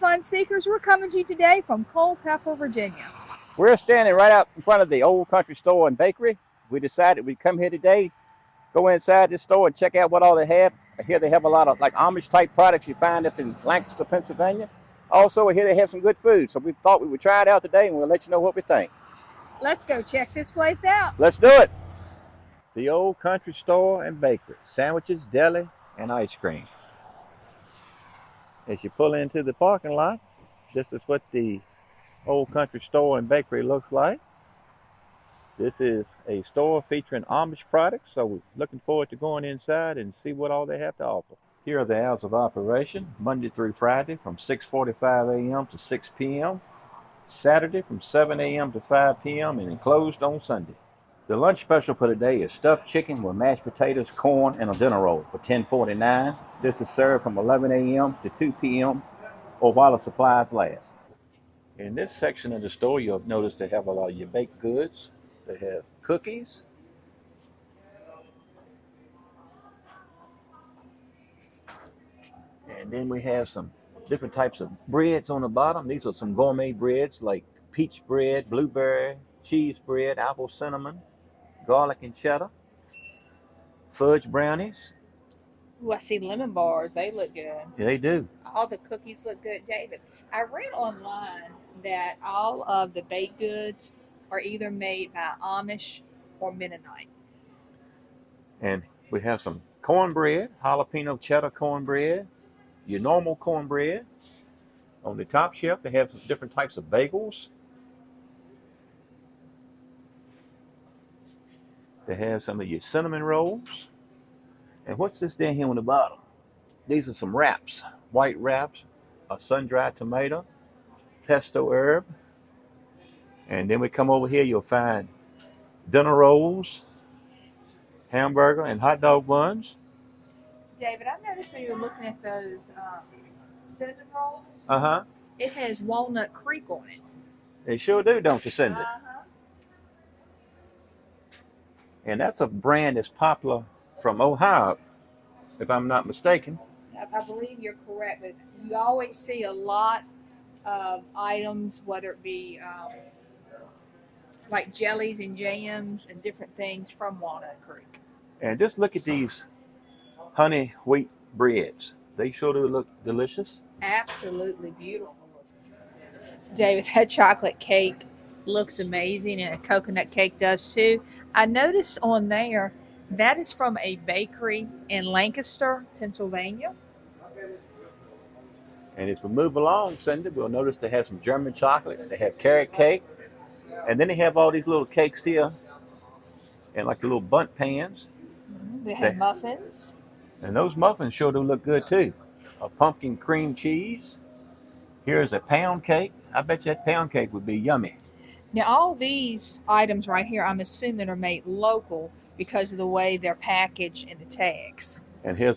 Fun Seekers. We're coming to you today from Culpeper, Virginia. We're standing right out in front of the Ole Country Store and Bakery. We decided we'd come here today, go inside this store and check out what all they have. Here they have a lot of like Amish type products you find up in Lancaster, Pennsylvania. Also, here they have some good food. So we thought we would try it out today and we'll let you know what we think. Let's go check this place out. Let's do it. The Ole Country Store and Bakery. Sandwiches, deli, and ice cream. As you pull into the parking lot, this is what the Ole Country Store and Bakery looks like. This is a store featuring Amish products, so we're looking forward to going inside and see what all they have to offer. Here are the hours of operation, Monday through Friday from 6:45 a.m. to 6 p.m., Saturday from 7 a.m. to 5 p.m., and closed on Sunday. The lunch special for today is stuffed chicken with mashed potatoes, corn, and a dinner roll for $10.49. This is served from 11 a.m. to 2 p.m. or while the supplies last. In this section of the store, you'll notice they have a lot of your baked goods. They have cookies, and then we have some different types of breads on the bottom. These are some gourmet breads like peach bread, blueberry, cheese bread, apple cinnamon, garlic and cheddar, fudge brownies. Ooh, I see lemon bars. They look good. Yeah, they do. All the cookies look good, David. I read online that all of the baked goods are either made by Amish or Mennonite. And we have some cornbread, jalapeno cheddar cornbread, your normal cornbread. On the top shelf, they have some different types of bagels. They have some of your cinnamon rolls. And what's this down here on the bottom? These are some wraps, white wraps, a sun-dried tomato, pesto herb. And then we come over here, you'll find dinner rolls, hamburger, and hot dog buns. David, I noticed when you were looking at those cinnamon rolls, Uh-huh. it has Walnut Creek on it. They sure do, don't you, Cindy? Uh-huh. And that's a brand that's popular from Ohio, if I'm not mistaken. I believe you're correct, but you always see a lot of items, whether it be like jellies and jams and different things from Walnut Creek. And just look at these honey wheat breads. They sure do look delicious. Absolutely beautiful. David, that chocolate cake looks amazing, and a coconut cake does too. I noticed on there that is from a bakery in Lancaster, Pennsylvania. And as we move along, Cindy, we'll notice they have some German chocolate. They have carrot cake. And then they have all these little cakes here and like the little bundt pans. They have muffins. And those muffins sure do look good too. A pumpkin cream cheese. Here's a pound cake. I bet you that pound cake would be yummy. Now, all these items right here, I'm assuming, are made local because of the way they're packaged and the tags. And you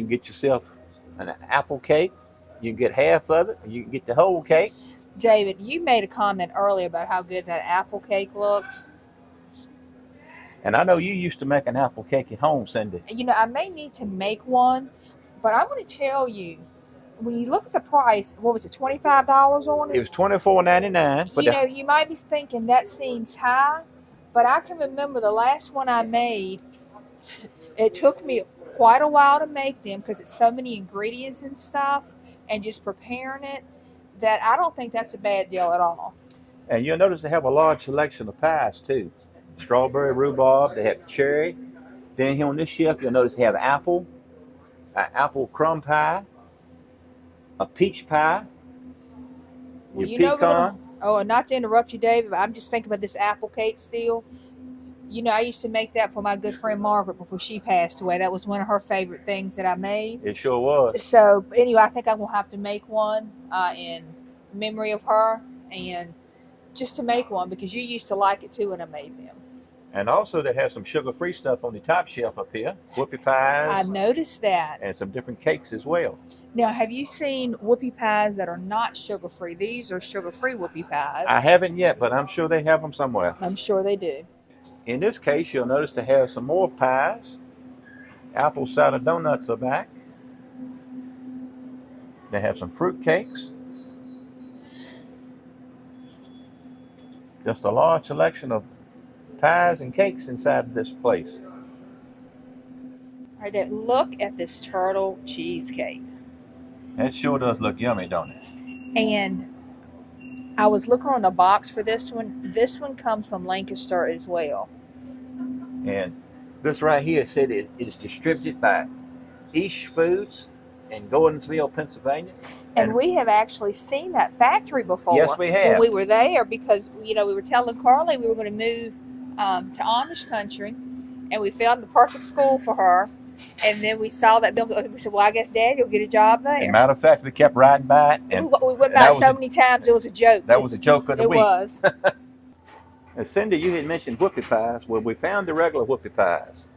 can get yourself an apple cake. You can get half of it, or you can get the whole cake. David, you made a comment earlier about how good that apple cake looked. And I know you used to make an apple cake at home, Cindy. You know, I may need to make one, but I want to tell you, when you look at the price, what was it, $25 on it? It was $24.99. You might be thinking that seems high, but I can remember the last one I made, it took me quite a while to make them because it's so many ingredients and stuff and just preparing it that I don't think that's a bad deal at all. And you'll notice they have a large selection of pies too. Strawberry, rhubarb, they have cherry. Then here on this shelf, you'll notice they have apple crumb pie, a peach pie, pecan. Not to interrupt you, David, but I'm just thinking about this apple cake still. You know, I used to make that for my good friend Margaret before she passed away. That was one of her favorite things that I made. It sure was. So anyway, I think I'm going to have to make one in memory of her and just to make one because you used to like it too when I made them. And also they have some sugar-free stuff on the top shelf up here. Whoopie pies. I noticed that. And some different cakes as well. Now, have you seen whoopie pies that are not sugar-free? These are sugar-free whoopie pies. I haven't yet, but I'm sure they have them somewhere. I'm sure they do. In this case, you'll notice they have some more pies. Apple cider donuts are back. They have some fruit cakes. Just a large selection of pies and cakes inside this place. All right, look at this turtle cheesecake. That sure does look yummy, don't it? And I was looking on the box for this one. This one comes from Lancaster as well. And this right here said it is distributed by Ish Foods in Gordonsville, Pennsylvania. And we have actually seen that factory before. Yes, we have. When we were there, because we were telling Carly we were going to move to Amish country, and we found the perfect school for her. And then we saw that building. We said, "Well, I guess Dad, you'll get a job there." As a matter of fact, we kept riding by it, and we went by so many times. It was a joke. That was a joke of the week. It was. And Cindy, you had mentioned whoopie pies. Well, we found the regular whoopie pies.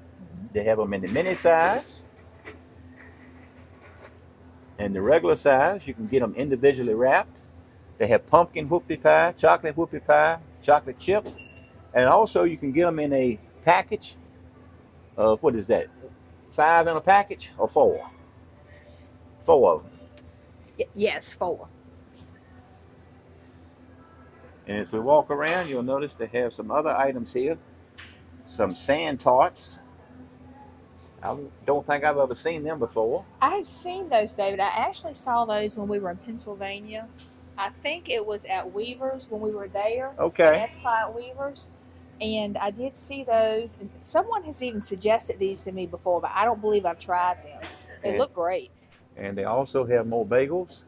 They have them in the mini size. And the regular size, you can get them individually wrapped. They have pumpkin whoopie pie, chocolate chips. And also you can get them in a package of, what is that, 5 in a package or 4? 4 of them. Yes, 4. And as we walk around, you'll notice they have some other items here. Some sand tarts. I don't think I've ever seen them before. I've seen those, David. I actually saw those when we were in Pennsylvania. I think it was at Weaver's when we were there. Okay. At Esquire Weaver's. And I did see those. And someone has even suggested these to me before, but I don't believe I've tried them. They look great. And they also have more bagels.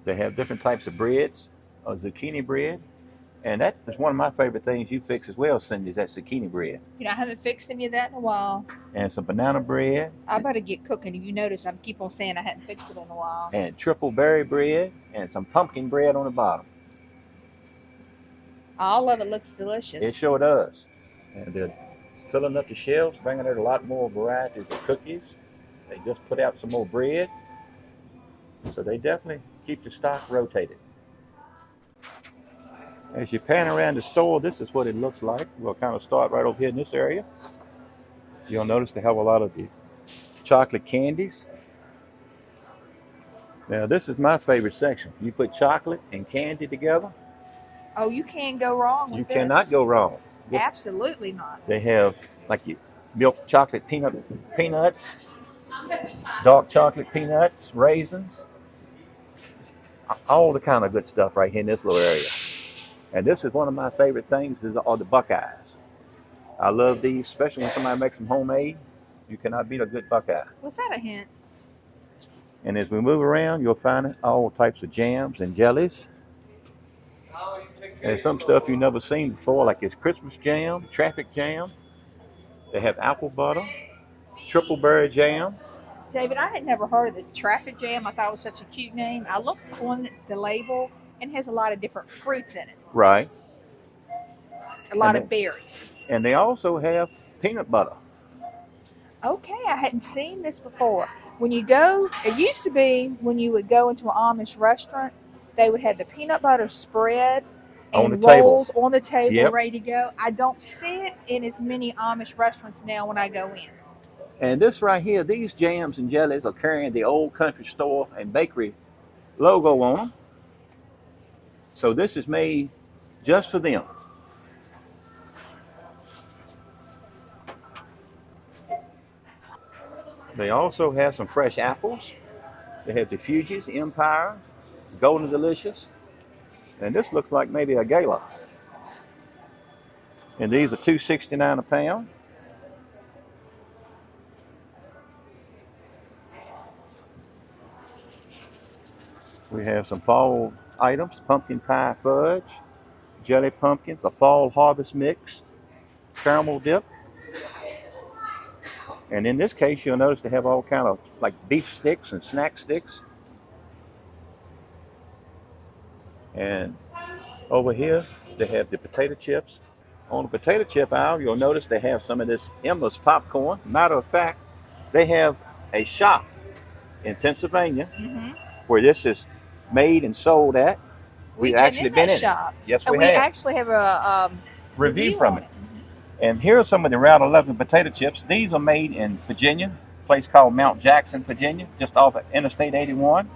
They have different types of breads, zucchini bread. And that is one of my favorite things you fix as well, Cindy, is that zucchini bread. I haven't fixed any of that in a while. And some banana bread. I better get cooking. If you notice, I keep on saying I hadn't fixed it in a while. And triple berry bread and some pumpkin bread on the bottom. All of it looks delicious. It sure does. And they're filling up the shelves, bringing out a lot more varieties of cookies. They just put out some more bread. So they definitely keep the stock rotated. As you pan around the store, this is what it looks like. We'll kind of start right over here in this area. You'll notice they have a lot of the chocolate candies. Now, this is my favorite section. You put chocolate and candy together. Oh, you can't go wrong with You this. cannot go wrong. Absolutely not. They have like milk chocolate peanuts, dark chocolate peanuts, raisins, all the kind of good stuff right here in this little area. And this is one of my favorite things are the Buckeyes. I love these, especially when somebody makes them homemade. You cannot beat a good Buckeye. Was that a hint? And as we move around, you'll find all types of jams and jellies. And some stuff you've never seen before, like this Christmas jam, traffic jam. They have apple butter, triple berry jam. David, I had never heard of the traffic jam. I thought it was such a cute name. I looked on the label and it has a lot of different fruits in it. Right. A lot of berries. And they also have peanut butter. Okay, I hadn't seen this before. When you go, it used to be when you would go into an Amish restaurant, they would have the peanut butter spread and rolls on the table ready to go. I don't see it in as many Amish restaurants now when I go in. And this right here, these jams and jellies are carrying the Ole Country Store and Bakery logo on them. So this is made just for them. They also have some fresh apples. They have the Fugees, Empire, Golden Delicious. And this looks like maybe a gala. And these are $2.69 a pound. We have some fall items, pumpkin pie fudge, jelly pumpkins, a fall harvest mix, caramel dip. And in this case, you'll notice they have all kind of like beef sticks and snack sticks. And over here, they have the potato chips. On the potato chip aisle, you'll notice they have some of this endless popcorn. Matter of fact, they have a shop in Pennsylvania where this is made and sold at. We've actually been in shop. Yes, and we have. Actually have a review from it. And here are some of the Route 11 potato chips. These are made in Virginia, a place called Mount Jackson, Virginia, just off of Interstate 81.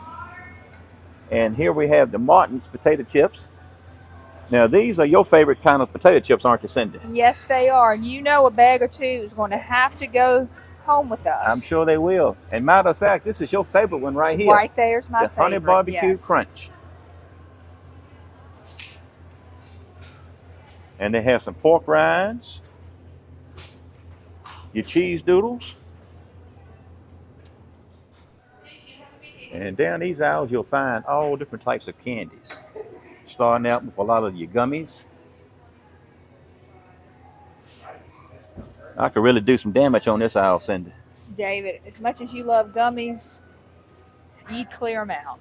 And here we have the Martin's potato chips. Now, these are your favorite kind of potato chips, aren't they, Cindy? Yes, they are. And you know a bag or two is going to have to go home with I'm us. sure they will. And matter of fact, this is your favorite one right here, Right there's my the honey favorite. barbecue Yes. crunch. And they have some pork rinds, your cheese doodles, and down these aisles you'll find all different types of candies. Starting out with a lot of your gummies. I could really do some damage on this aisle, Cindy. David, as much as you love gummies, you'd clear them out.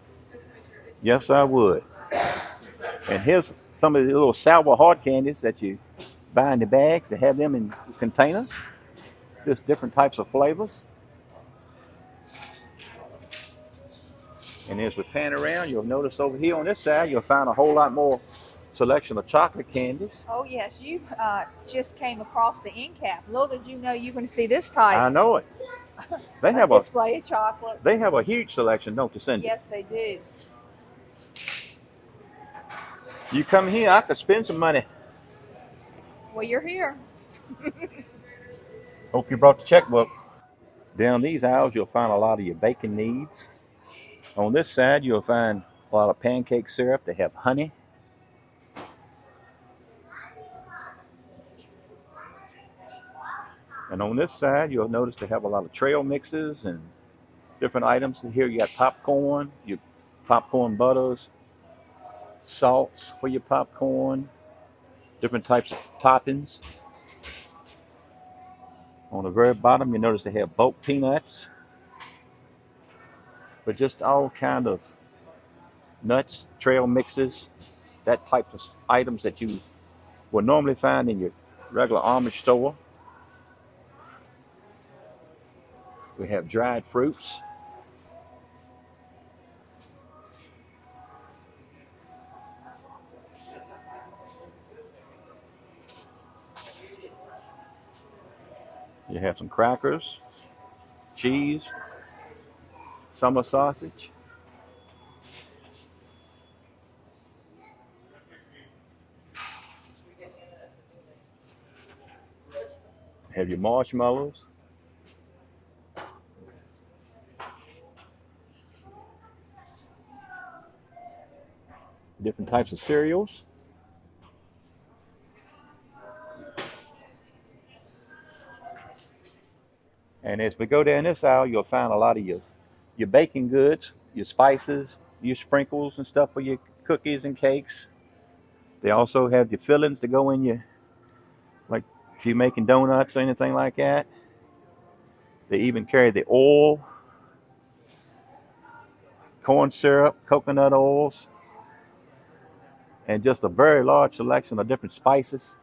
Yes, I would. And here's some of the little sour hard candies that you buy in the bags. They have them in containers, just different types of flavors. And as we pan around, you'll notice over here on this side, you'll find a whole lot more selection of chocolate candies. Oh, yes, you just came across the end cap. Little did you know you're going to see this type I know it. They of have a display of chocolate. they have a huge selection, don't they, Cindy? Yes, they do. You come here, I could spend some money. Well, you're here. Hope you brought the checkbook. Down these aisles, you'll find a lot of your baking needs. On this side, you'll find a lot of pancake syrup. They have honey. And on this side, you'll notice they have a lot of trail mixes and different items. Here you got popcorn, your popcorn butters, salts for your popcorn, different types of toppings. On the very bottom, you notice they have bulk peanuts, but just all kind of nuts, trail mixes, that type of items that you would normally find in your regular Amish store. We have dried fruits. You have some crackers, cheese, summer sausage. Have your marshmallows, different types of cereals. And as we go down this aisle, you'll find a lot of your baking goods, your spices, your sprinkles and stuff for your cookies and cakes. They also have your fillings to go in your, like if you're making donuts or anything like that. They even carry the oil, corn syrup, coconut oils, and just a very large selection of different spices.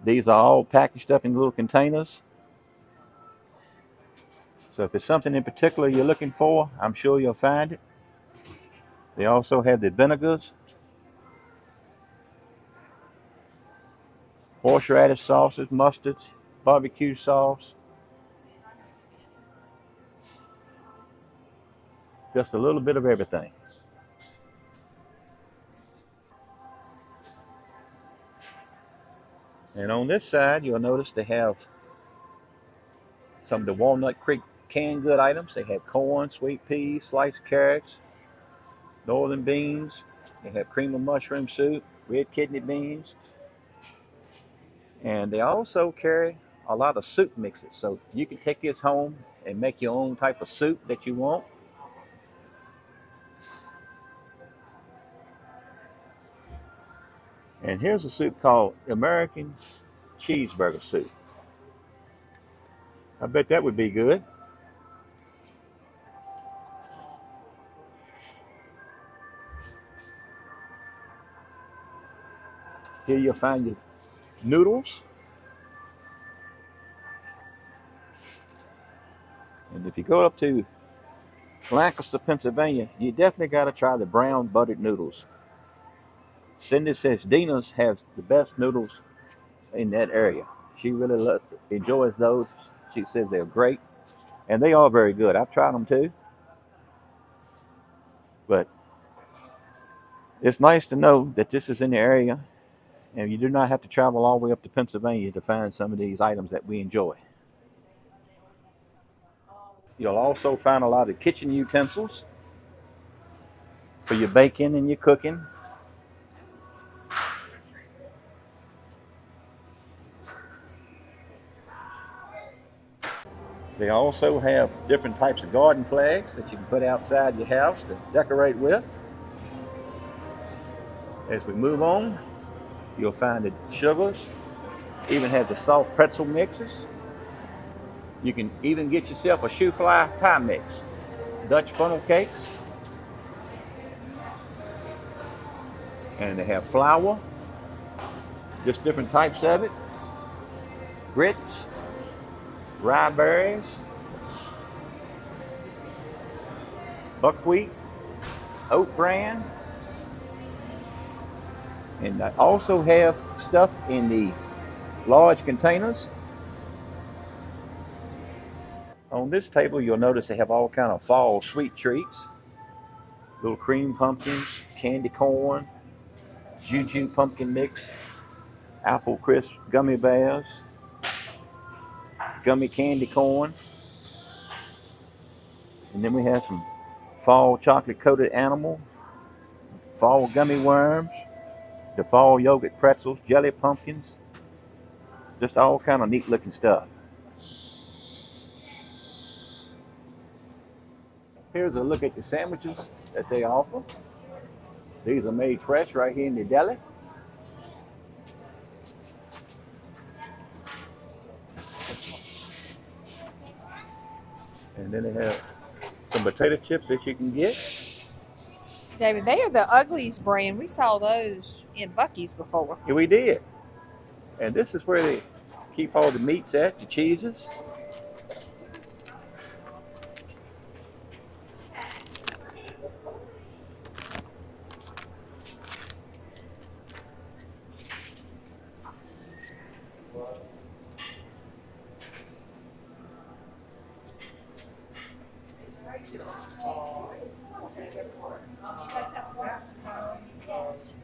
These are all packaged up in little containers. So if it's something in particular you're looking for, I'm sure you'll find it. They also have the vinegars, horseradish sauces, mustards, barbecue sauce, just a little bit of everything. And on this side, you'll notice they have some of the Walnut Creek canned good items. They have corn, sweet peas, sliced carrots, northern beans. They have cream of mushroom soup, red kidney beans. And they also carry a lot of soup mixes. So you can take this home and make your own type of soup that you want. And here's a soup called American Cheeseburger Soup. I bet that would be good. Here you'll find your noodles. And if you go up to Lancaster, Pennsylvania, you definitely got to try the brown buttered noodles. Cindy says Dina's has the best noodles in that area. She really enjoys those. She says they're great, and they are very good. I've tried them too, but It's nice to know that this is in the area and you do not have to travel all the way up to Pennsylvania to find some of these items that we enjoy. You'll also find a lot of kitchen utensils for your baking and your cooking. They also have different types of garden flags that you can put outside your house to decorate with. As we move on, you'll find the sugars, even have the soft pretzel mixes. You can even get yourself a shoe fly pie mix, Dutch funnel cakes, and they have flour, just different types of it, grits, rye berries, buckwheat, oat bran, and I also have stuff in the large containers. On this table, you'll notice they have all kind of fall sweet treats, little cream pumpkins, candy corn, juju pumpkin mix, apple crisp gummy bears, gummy candy corn, and then we have some fall chocolate coated animal, fall gummy worms, the fall yogurt pretzels, jelly pumpkins, just all kind of neat looking stuff. Here's a look at the sandwiches that they offer. These are made fresh right here in the deli. And then they have some potato chips that you can get. David, they are the Uglies brand. We saw those in Buc-ee's before. Yeah, we did. And this is where they keep all the meats at, the cheeses.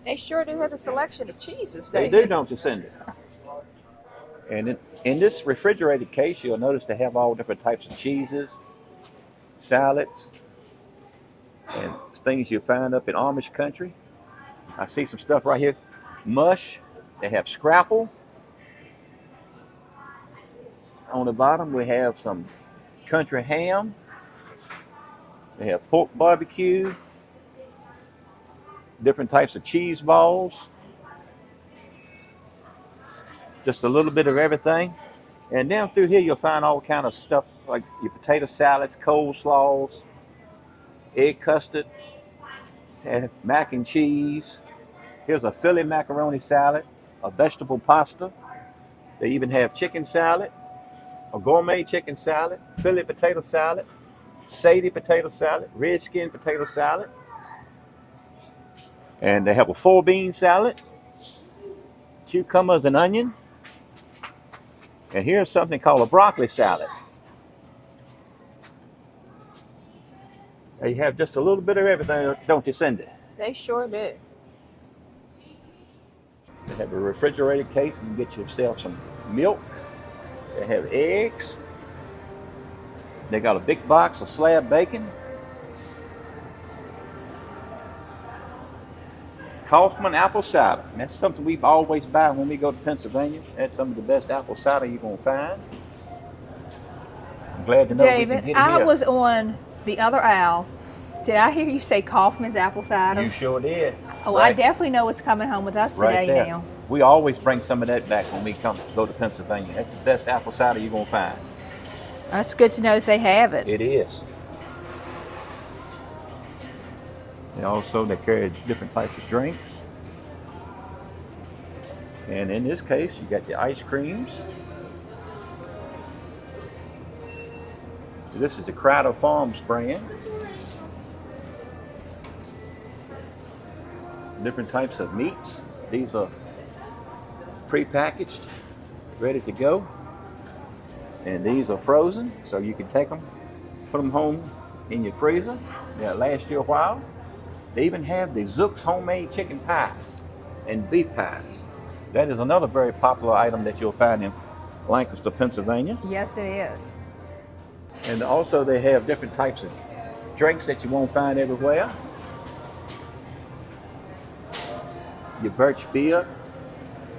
They sure do have a selection of cheeses, They David. do, don't you, Cindy? And in this refrigerated case, you'll notice they have all different types of cheeses, salads, and things you'll find up in Amish country. I see some stuff right here. Mush. They have scrapple. On the bottom, we have some country ham. They have pork barbecue, different types of cheese balls, just a little bit of everything. And down through here, you'll find all kind of stuff like your potato salads, coleslaws, egg custard, and mac and cheese. Here's a Philly macaroni salad, a vegetable pasta. They even have chicken salad, a gourmet chicken salad, Philly potato salad, Sadie potato salad, red skin potato salad. And they have a 4-bean salad, cucumbers and onion. And here's something called a broccoli salad. They have just a little bit of everything, don't you, Cindy? They sure do. They have a refrigerated case. You can get yourself some milk. They have eggs. They got a big box of slab bacon. Kaufman apple cider. And that's something we always buy when we go to Pennsylvania. That's some of the best apple cider you're going to find. I'm glad to know we can David, get it I here. was on the other aisle. Did I hear you say Kaufman's apple cider? You sure did. Oh, Right. I definitely know what's coming home with us Right today there. now. We always bring some of that back when we go to Pennsylvania. That's the best apple cider you're going to find. That's good to know that they have it. It is. And also they carry different types of drinks. And in this case, you got the ice creams. This is the Crowder Farms brand. Different types of meats. These are pre-packaged, ready to go. And these are frozen, so you can take them, put them home in your freezer. They'll last you a while. They even have the Zook's homemade chicken pies and beef pies. That is another very popular item that you'll find in Lancaster, Pennsylvania. Yes, it is. And also they have different types of drinks that you won't find everywhere. Your birch beer,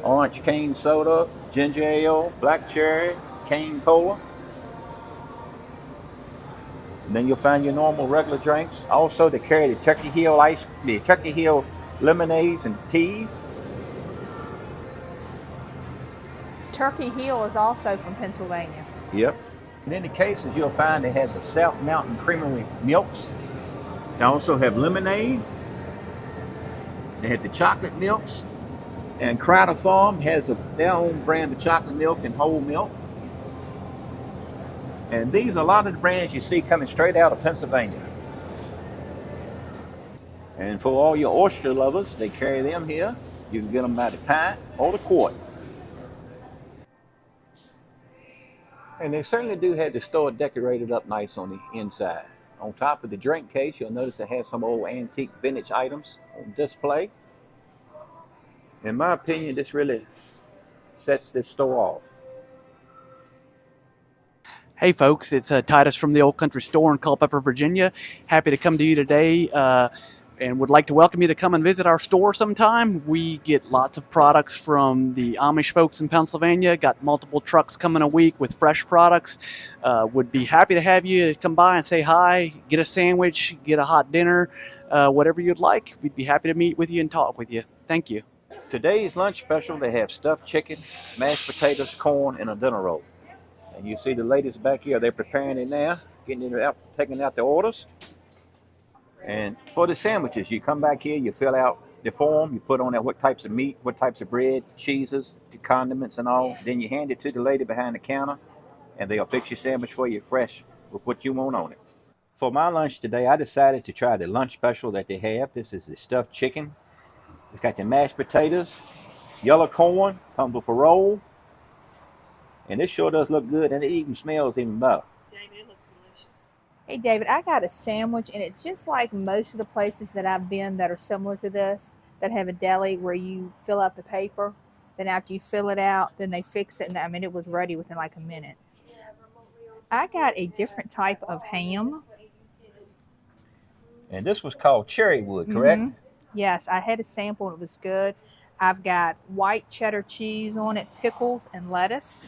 orange cane soda, ginger ale, black cherry, cane cola. And then you'll find your normal regular drinks. Also, they carry the Turkey Hill lemonades and teas. Turkey Hill is also from Pennsylvania. Yep. And in the cases, you'll find they have the South Mountain Creamery milks. They also have lemonade. They have the chocolate milks. And Crowder Farm has their own brand of chocolate milk and whole milk. And these are a lot of the brands you see coming straight out of Pennsylvania. And for all your oyster lovers, they carry them here. You can get them by the pint or the quart. And they certainly do have the store decorated up nice on the inside. On top of the drink case, you'll notice they have some old antique vintage items on display. In my opinion, this really sets this store off. Hey folks, it's Titus from the Ole Country Store in Culpeper, Virginia. Happy to come to you today and would like to welcome you to come and visit our store sometime. We get lots of products from the Amish folks in Pennsylvania. Got multiple trucks coming a week with fresh products. Would be happy to have you come by and say hi, get a sandwich, get a hot dinner, whatever you'd like. We'd be happy to meet with you and talk with you. Thank you. Today's lunch special, they have stuffed chicken, mashed potatoes, corn, and a dinner roll. And you see the ladies back here, they're preparing it now, getting it out, taking out the orders. And for the sandwiches, you come back here, you fill out the form, you put on there what types of meat, what types of bread, cheeses, the condiments and all. Then you hand it to the lady behind the counter, and they'll fix your sandwich for you fresh with what you want on it. For my lunch today, I decided to try the lunch special that they have. This is the stuffed chicken. It's got the mashed potatoes, yellow corn, comes with a roll. And this sure does look good, and it even smells even better. David, it looks delicious. Hey, David, I got a sandwich, and it's just like most of the places that I've been that are similar to this, that have a deli where you fill out the paper. Then after you fill it out, then they fix it. And I mean, it was ready within like a minute. I got a different type of ham. And this was called cherrywood, correct? Mm-hmm. Yes, I had a sample, and it was good. I've got white cheddar cheese on it, pickles, and lettuce.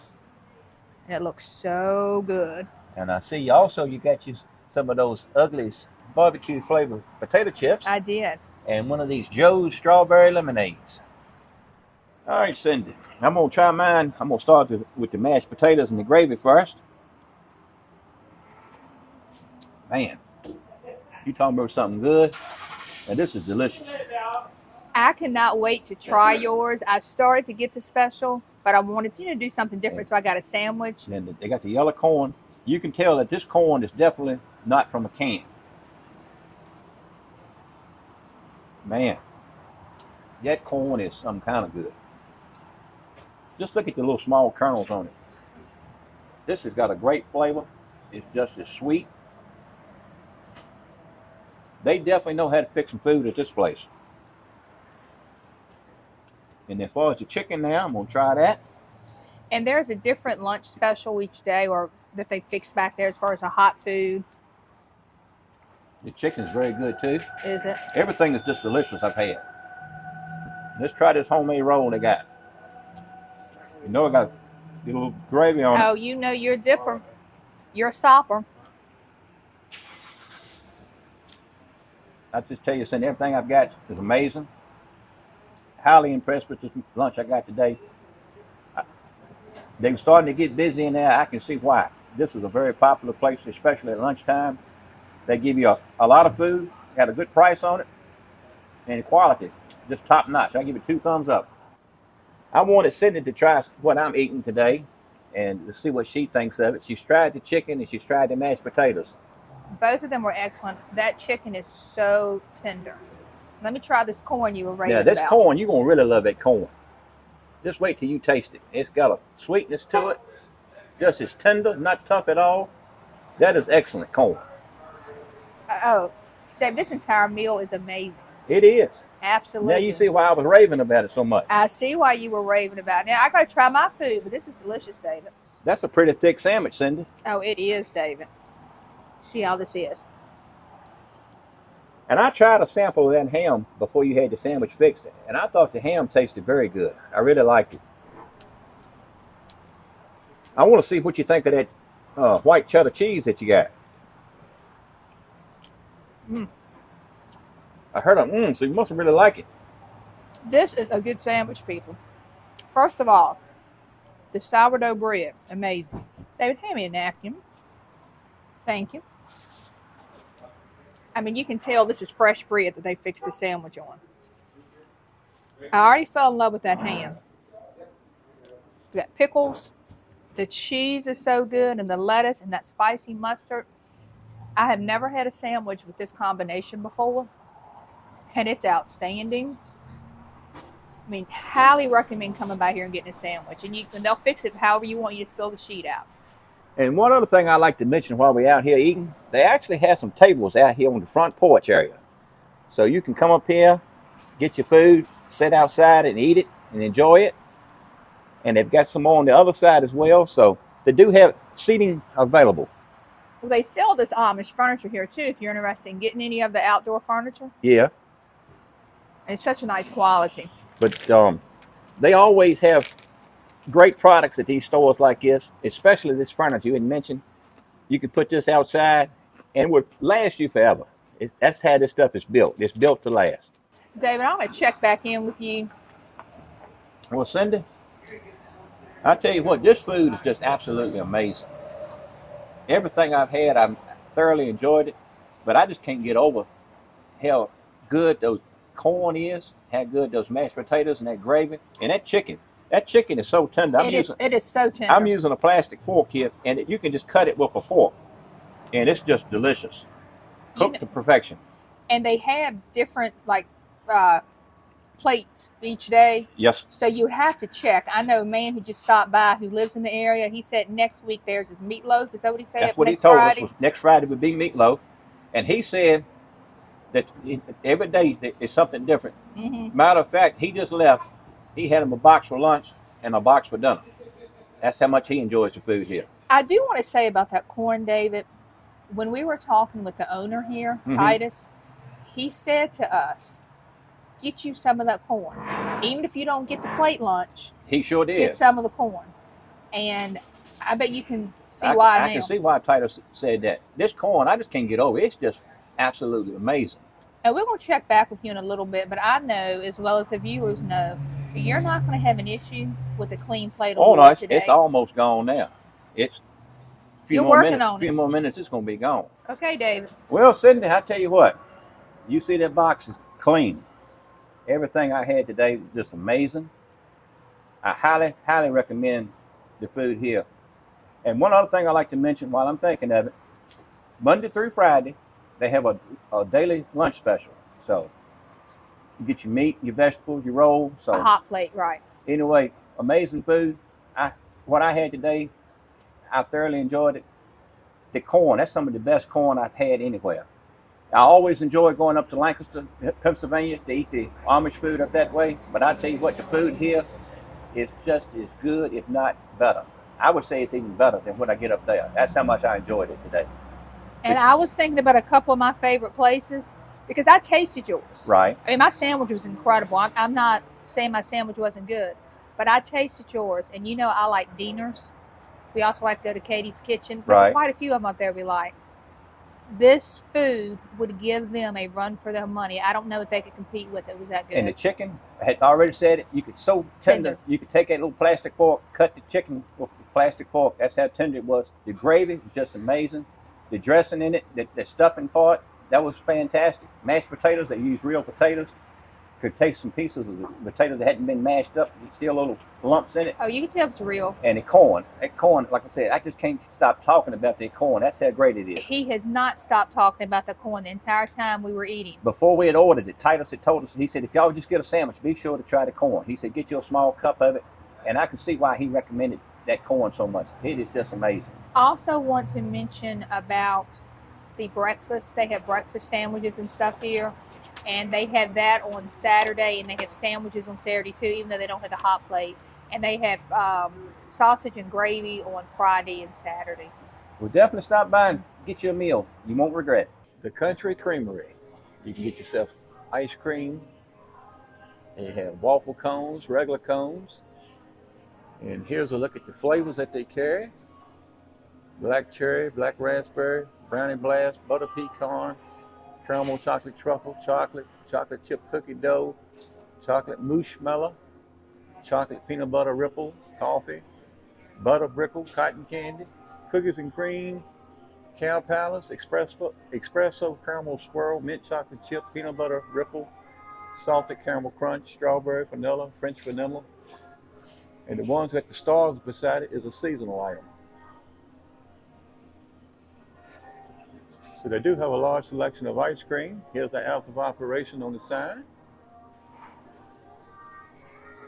And it looks so good. And I see also you got you some of those Uglies barbecue flavored potato chips. I did. And one of these Joe's strawberry lemonades. All right, Cindy. I'm going to try mine. I'm going to start with the mashed potatoes and the gravy first. Man, you talking about something good? And this is delicious. I cannot wait to try yours. I started to get the special, but I wanted to do something different, so I got a sandwich. And they got the yellow corn. You can tell that this corn is definitely not from a can. Man, that corn is some kind of good. Just look at the little small kernels on it. This has got a great flavor. It's just as sweet. They definitely know how to fix some food at this place. And as far as the chicken now, I'm going to try that. And there's a different lunch special each day or that they fix back there as far as a hot food. The chicken's very good too. Is it? Everything is just delicious I've had. Let's try this homemade roll they got. You know I got a little gravy on it. Oh, you know you're a dipper. You're a sopper. I just tell you, Cindy, everything I've got is amazing. Highly impressed with this lunch I got today. They're starting to get busy in there. I can see why. This is a very popular place, especially at lunchtime. They give you a lot of food, got a good price on it, and quality, just top notch. I give it 2 thumbs up. I wanted Sydney to try what I'm eating today and to see what she thinks of it. She's tried the chicken and she's tried the mashed potatoes. Both of them were excellent. That chicken is so tender. Let me try this corn you were raving about. Now, this corn, you're going to really love that corn. Just wait till you taste it. It's got a sweetness to it. Just as tender, not tough at all. That is excellent corn. Oh, Dave, this entire meal is amazing. It is. Absolutely. Now you see why I was raving about it so much. I see why you were raving about it. Now I gotta try my food, but this is delicious, David. That's a pretty thick sandwich, Cindy. Oh, it is, David. See how this is. And I tried a sample of that ham before you had the sandwich fixed, and I thought the ham tasted very good. I really liked it. I want to see what you think of that white cheddar cheese that you got. I heard a so you must really like it. This is a good sandwich, people. First of all, the sourdough bread, amazing. David, hand me a napkin. Thank you. I mean, you can tell this is fresh bread that they fixed the sandwich on. I already fell in love with that ham. We got pickles. The cheese is so good, and the lettuce and that spicy mustard. I have never had a sandwich with this combination before, and it's outstanding. I mean, highly recommend coming by here and getting a sandwich, and they'll fix it however you want. You just fill the sheet out. And one other thing I like to mention while we're out here eating, they actually have some tables out here on the front porch area. So you can come up here, get your food, sit outside and eat it and enjoy it. And they've got some more on the other side as well. So they do have seating available. Well, they sell this Amish furniture here too if you're interested in getting any of the outdoor furniture. Yeah. And it's such a nice quality. But they always have great products at these stores like this, especially this furniture you had mentioned. You could put this outside and it would last you forever. That's how this stuff is built. It's built to last. David, I'm going to check back in with you. Well, Cindy, I tell you what, this food is just absolutely amazing. Everything I've had, I've thoroughly enjoyed it, but I just can't get over how good those corn is, how good those mashed potatoes and that gravy, and that chicken. That chicken is so tender. It is so tender. I'm using a plastic fork here, and you can just cut it with a fork, and it's just delicious. Cooked to perfection. And they have different plates each day. Yes. So you have to check. I know a man who just stopped by who lives in the area. He said next week there's his meatloaf. Is that what he said? That's what he told us. Next Friday would be meatloaf, and he said that every day is something different. Mm-hmm. Matter of fact, he just left. He had him a box for lunch and a box for dinner. That's how much he enjoys the food here. I do want to say about that corn, David. When we were talking with the owner here, Titus, he said to us, get you some of that corn. Even if you don't get the plate lunch. He sure did. Get some of the corn. And I bet you can see why now. I can see why Titus said that. This corn, I just can't get over. It's just absolutely amazing. And we're going to check back with you in a little bit, but I know, as well as the viewers know, you're not going to have an issue with a clean plate of no, today. it's almost gone now. It's You're working on it. A few more minutes, it's going to be gone. Okay, David. Well, Cindy, I tell you what, you see that box is clean. Everything I had today was just amazing. I highly, highly recommend the food here. And one other thing I like to mention while I'm thinking of it, Monday through Friday, they have a daily lunch special. So you get your meat, your vegetables, your rolls. So a hot plate, right. Anyway, amazing food. What I had today, I thoroughly enjoyed it. The corn, that's some of the best corn I've had anywhere. I always enjoy going up to Lancaster, Pennsylvania to eat the Amish food up that way. But I tell you what, the food here is just as good, if not better. I would say it's even better than what I get up there. That's how much I enjoyed it today. And I was thinking about a couple of my favorite places because I tasted yours. Right. I mean, my sandwich was incredible. I'm not saying my sandwich wasn't good, but I tasted yours. And you know I like Diener's. We also like to go to Katie's Kitchen. There's quite a few of them up there we like. This food would give them a run for their money. I don't know if they could compete with it. Was that good? And the chicken, I had already said it, you could so tender. You could take that little plastic fork, cut the chicken with the plastic fork. That's how tender it was. The gravy was just amazing. The dressing in it, the stuffing part, that was fantastic. Mashed potatoes, they used real potatoes. Could take some pieces of the potatoes that hadn't been mashed up, still little lumps in it. Oh, you can tell it's real. And the corn, like I said, I just can't stop talking about that corn. That's how great it is. He has not stopped talking about the corn the entire time we were eating. Before we had ordered it, Titus had told us, he said, if y'all just get a sandwich, be sure to try the corn. He said, get you a small cup of it. And I can see why he recommended that corn so much. It is just amazing. I also want to mention about the breakfast. They have breakfast sandwiches and stuff here. And they have that on Saturday, and they have sandwiches on Saturday too, even though they don't have the hot plate. And they have sausage and gravy on Friday and Saturday. Well, definitely stop by and get you a meal. You won't regret it. The Country Creamery. You can get yourself ice cream. They have waffle cones, regular cones. And here's a look at the flavors that they carry. Black cherry, black raspberry, brownie blast, butter pecan, caramel chocolate truffle, chocolate chip cookie dough, chocolate marshmallow, chocolate peanut butter ripple, coffee, butter brickle, cotton candy, cookies and cream, cow palace, espresso caramel swirl, mint chocolate chip, peanut butter ripple, salted caramel crunch, strawberry vanilla, French vanilla. And the ones with the stars beside it is a seasonal item. So they do have a large selection of ice cream. Here's the hours of operation on the side.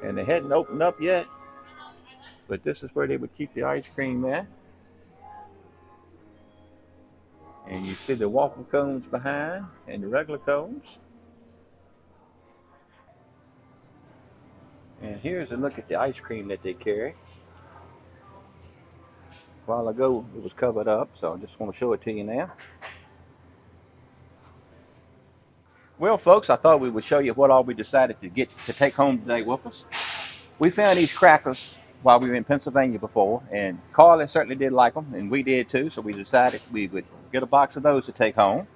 And they hadn't opened up yet, but this is where they would keep the ice cream at. And you see the waffle cones behind and the regular cones. And here's a look at the ice cream that they carry. A while ago it was covered up, so I just want to show it to you now. Well, folks, I thought we would show you what all we decided to take home today with us. We found these crackers while we were in Pennsylvania before, and Carly certainly did like them, and we did too, so we decided we would get a box of those to take home.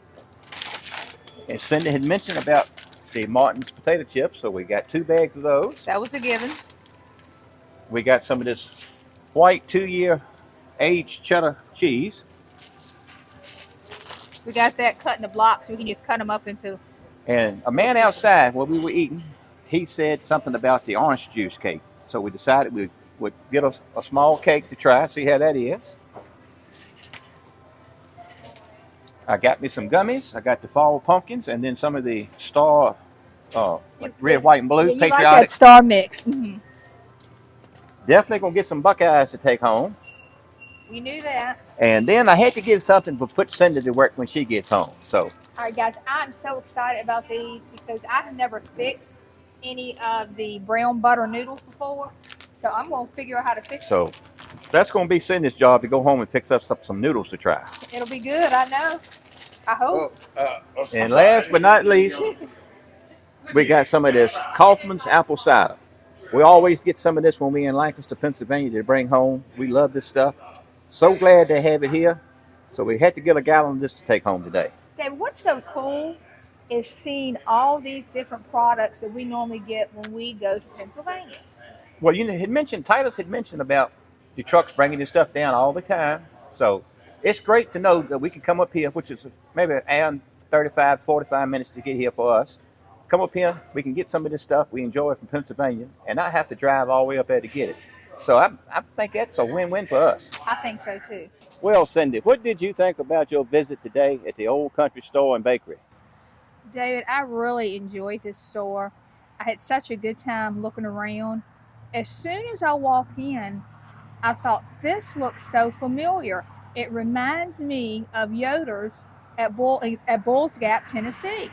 And Cindy had mentioned about the Martin's potato chips, so we got 2 bags of those. That was a given. We got some of this white 2-year aged cheddar cheese. We got that cut in the blocks, so we can just cut them up into. And a man outside while we were eating, he said something about the orange juice cake. So we decided we would get us a small cake to try, see how that is. I got me some gummies. I got the fall pumpkins, and then some of the star, like red, white, and blue, yeah, you patriotic. like that star mix. Mm-hmm. Definitely gonna get some Buckeyes to take home. We knew that. And then I had to give something to put Cindy to work when she gets home. So. All right, guys, I'm so excited about these because I have never fixed any of the brown butter noodles before. So I'm going to figure out how to fix them. So that's going to be Cindy's job, to go home and fix up some noodles to try. It'll be good, I know. I hope. And last but not least, we got some of this Kaufman's apple cider. We always get some of this when we're in Lancaster, Pennsylvania to bring home. We love this stuff. So glad they have it here. So we had to get a gallon of this to take home today. David, what's so cool is seeing all these different products that we normally get when we go to Pennsylvania. Well, Titus had mentioned about the trucks bringing this stuff down all the time. So it's great to know that we can come up here, which is maybe an hour and 35, 45 minutes to get here for us. Come up here, we can get some of this stuff we enjoy from Pennsylvania and not have to drive all the way up there to get it. So I think that's a win-win for us. I think so too. Well, Cindy, what did you think about your visit today at the Ole Country Store and Bakery? David, I really enjoyed this store. I had such a good time looking around. As soon as I walked in, I thought, this looks so familiar. It reminds me of Yoder's at Bulls Gap, Tennessee.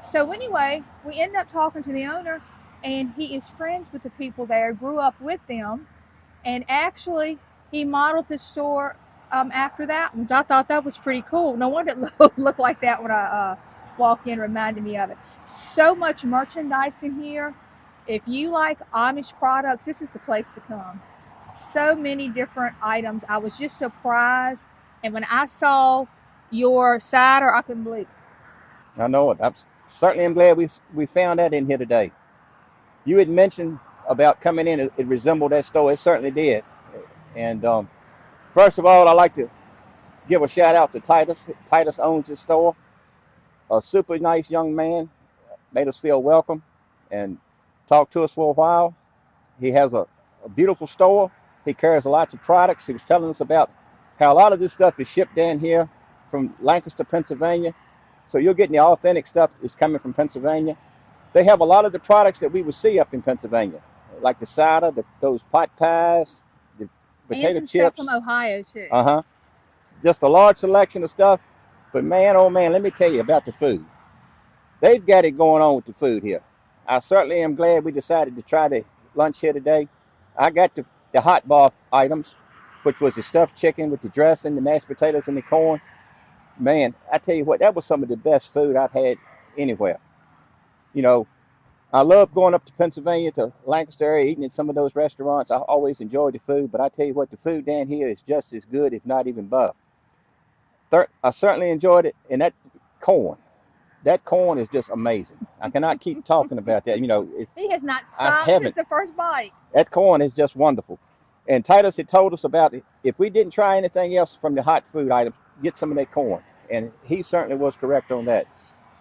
So anyway, we ended up talking to the owner, and he is friends with the people there, grew up with them, and actually he modeled this store after that one. So I thought that was pretty cool. No wonder it looked like that when I walked in, reminded me of it. So much merchandise in here. If you like Amish products, this is the place to come. So many different items. I was just surprised. And when I saw your cider, I couldn't believe it. I know it. I certainly am glad we found that in here today. You had mentioned about coming in, it resembled that store. It certainly did. And first of all, I'd like to give a shout out to Titus. Titus owns this store. A super nice young man, made us feel welcome and talked to us for a while. He has a beautiful store. He carries lots of products. He was telling us about how a lot of this stuff is shipped down here from Lancaster, Pennsylvania. So you're getting the authentic stuff is coming from Pennsylvania. They have a lot of the products that we would see up in Pennsylvania, like the cider, those pot pies, the potato and some chips. stuff from Ohio too. Just a large selection of stuff. But man, oh man, let me tell you about the food. They've got it going on with the food here. I certainly am glad we decided to try the lunch here today. I got the hot bar items, which was the stuffed chicken with the dressing, the mashed potatoes, and the corn. Man, I tell you what, that was some of the best food I've had anywhere. You know, I love going up to Pennsylvania to Lancaster area, eating at some of those restaurants. I always enjoy the food, but I tell you what, the food down here is just as good, if not even better. I certainly enjoyed it, and that corn is just amazing. I cannot keep talking about that. You know, he has not stopped since the first bite. That corn is just wonderful. And Titus had told us about it. If we didn't try anything else from the hot food items, get some of that corn. And he certainly was correct on that.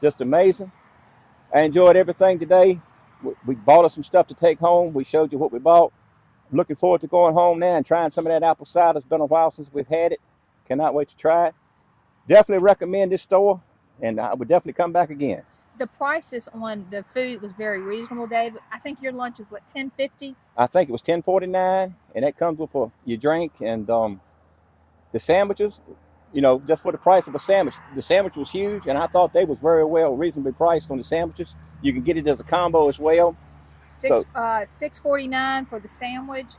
Just amazing. I enjoyed everything today. We bought us some stuff to take home. We showed you what we bought. I'm looking forward to going home now and trying some of that apple cider. It's been a while since we've had it. Cannot wait to try it. Definitely recommend this store, and I would definitely come back again. The prices on the food was very reasonable, David. I think your lunch is what, $10.50? I think it was $10.49, and that comes with your drink and the sandwiches. You know, just for the price of a sandwich. The sandwich was huge, and I thought they was very well reasonably priced on the sandwiches. You can get it as a combo as well. $6.49 for the sandwich,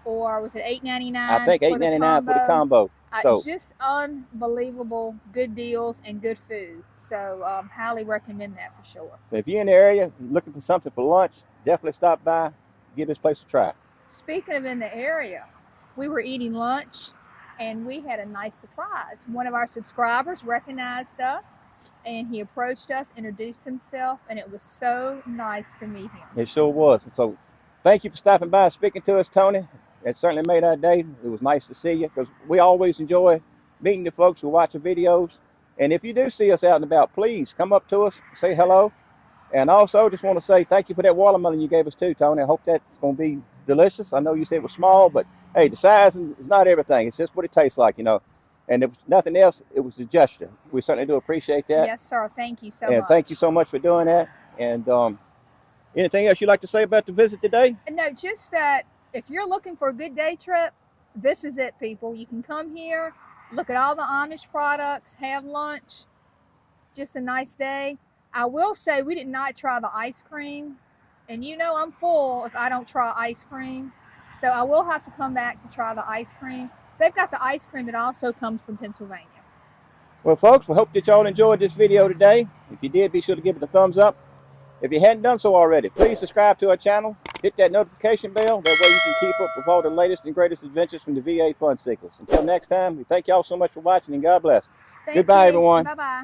or was it $8.99? I think $8.99 for the combo. So just unbelievable good deals and good food. So highly recommend that for sure. So if you're in the area looking for something for lunch, definitely stop by, give this place a try. Speaking of in the area, we were eating lunch and we had a nice surprise. One of our subscribers recognized us and he approached us, introduced himself, and it was so nice to meet him. It sure was. And so thank you for stopping by and speaking to us, Tony. It certainly made our day. It was nice to see you, because we always enjoy meeting the folks who watch the videos. And if you do see us out and about, please come up to us, say hello. And also just want to say thank you for that watermelon you gave us too, Tony. I hope that's going to be delicious. I know you said it was small, but hey, the size is not everything. It's just what it tastes like, you know. And if nothing else, it was a gesture. We certainly do appreciate that. Yes, sir. Thank you so much. And thank you so much for doing that. And anything else you'd like to say about the visit today? No, just that if you're looking for a good day trip, this is it, people. You can come here, look at all the Amish products, have lunch. Just a nice day. I will say we did not try the ice cream. And you know I'm full if I don't try ice cream. So I will have to come back to try the ice cream. They've got the ice cream that also comes from Pennsylvania. Well, folks, we hope that y'all enjoyed this video today. If you did, be sure to give it a thumbs up. If you hadn't done so already, please subscribe to our channel. Hit that notification bell. That way you can keep up with all the latest and greatest adventures from the VA Fun Seekers. Until next time, we thank y'all so much for watching, and God bless. Goodbye, everyone. Bye-bye.